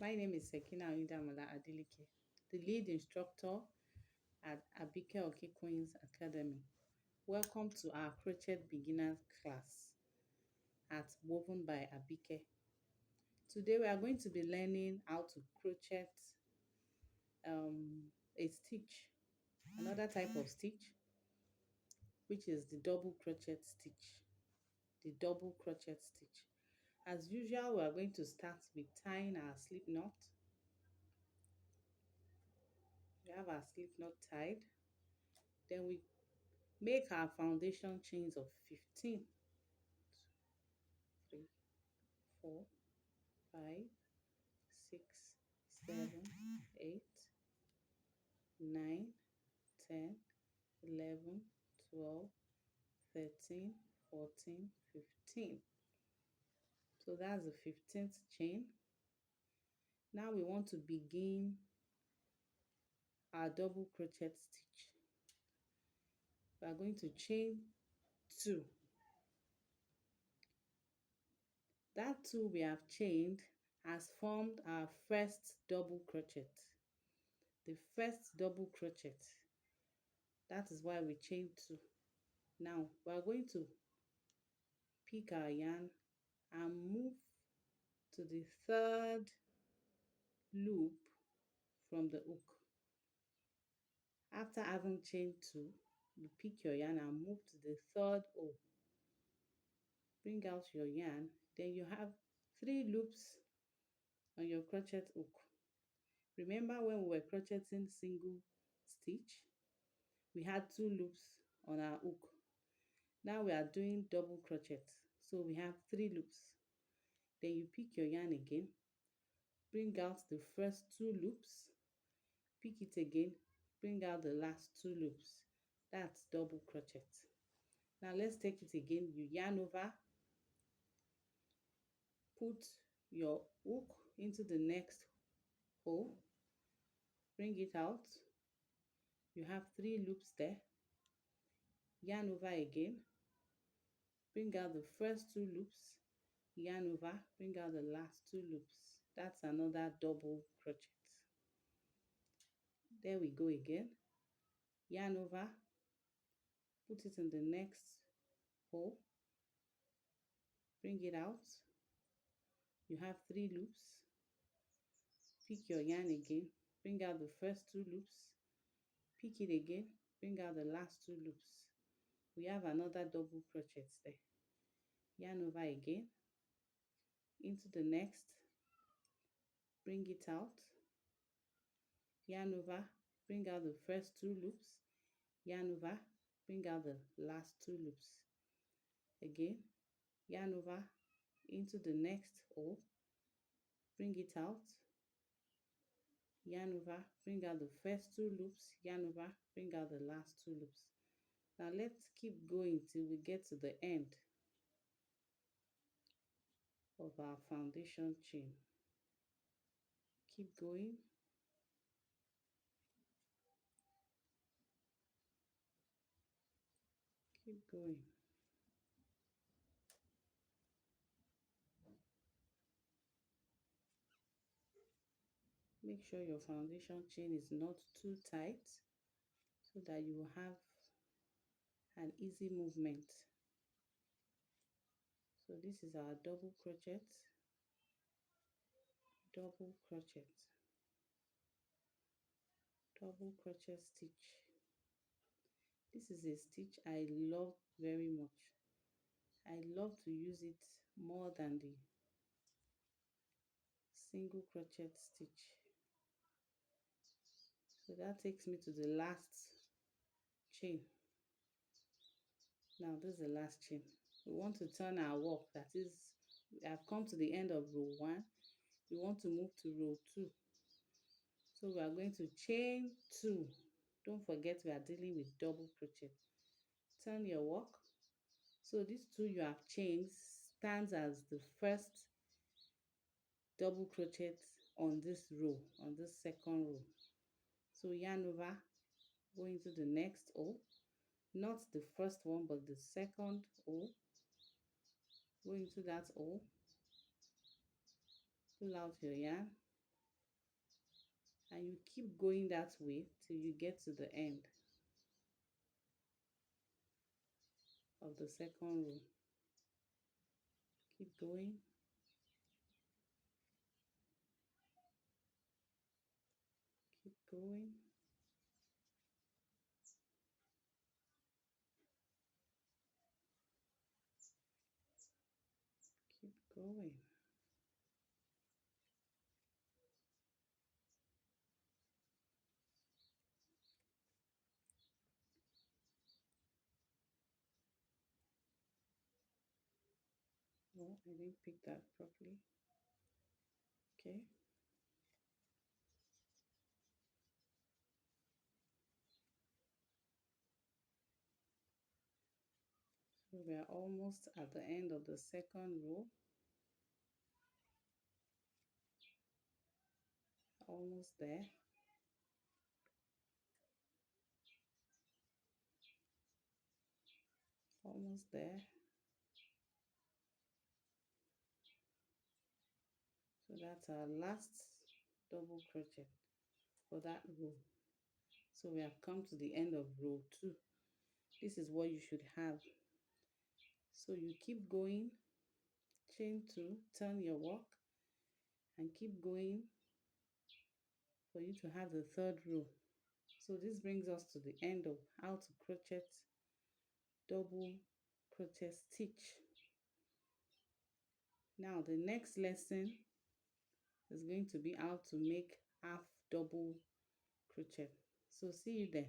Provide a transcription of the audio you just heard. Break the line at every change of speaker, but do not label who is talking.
My name is Sekina Oindamola Adeleke, the lead instructor at Abike Oki Queen's Academy. Welcome to our crochet beginners class at Woven by Abike. Today we are going to be learning how to crochet a stitch, another type of stitch, which is the double crochet stitch. The double crochet stitch. As usual, we are going to start with tying our slip knot. We have our slip knot tied. Then we make our foundation chains of 15. 3, 4, 5, 6, 7, 8, 9, 10, 11, 12, 13, 14, 15. So that's the 15th chain. Now we want to begin our double crochet stitch. We are going to chain 2. That 2 we have chained has formed our first double crochet. The first double crochet. That is why we chain 2. Now we are going to pick our yarn and move to the third loop from the hook. After having chained 2, you pick your yarn and move to the third O. Bring out your yarn. Then you have 3 loops on your crochet hook. Remember when we were crocheting single stitch, we had 2 loops on our hook. Now we are doing double crochet, so we have 3 loops. Then you pick your yarn again, bring out the first 2 loops, pick it again, bring out the last 2 loops. That's double crochet. Now let's take it again. You yarn over, put your hook into the next hole, bring it out. You have 3 loops there. Yarn over again, bring out the first 2 loops, yarn over, bring out the last 2 loops. That's another double crochet. There we go again. Yarn over, put it in the next hole, bring it out. You have 3 loops. Pick your yarn again, bring out the first 2 loops, pick it again, bring out the last 2 loops. We have another double crochet there. Yarn over again, into the next, bring it out, yarn over, bring out the first 2 loops, yarn over, bring out the last 2 loops. Again, yarn over into the next hole, bring it out, yarn over, bring out the first 2 loops, yarn over, bring out the last 2 loops. Now let's keep going till we get to the end of our foundation chain. Keep going. Keep going. Make sure your foundation chain is not too tight so that you will have an easy movement. So this is our double crochet, double crochet, double crochet stitch. This is a stitch I love very much. I love to use it more than the single crochet stitch. So that takes me to the last chain. Now this is the last chain. We want to turn our work, that is, we have come to the end of row 1. We want to move to row 2. So we are going to chain 2. Don't forget we are dealing with double crochet. Turn your work. So these 2 you have chained stands as the first double crochet on this row, on this second row. So yarn over, go into the next O, not the first one but the second O. Go into that O, pull out your yarn, and you keep going that way till you get to the end of the second row. Keep going. Keep going. Keep going. Oh, I didn't pick that properly. Okay. So we are almost at the end of the second row. Almost there. Almost there. So that's our last double crochet for that row. So we have come to the end of row 2. This is what you should have. So you keep going, chain 2, turn your work, and keep going for you to have the third row. So this brings us to the end of how to crochet double crochet stitch. Now the next lesson is going to be how to make half double crochet. So see you then.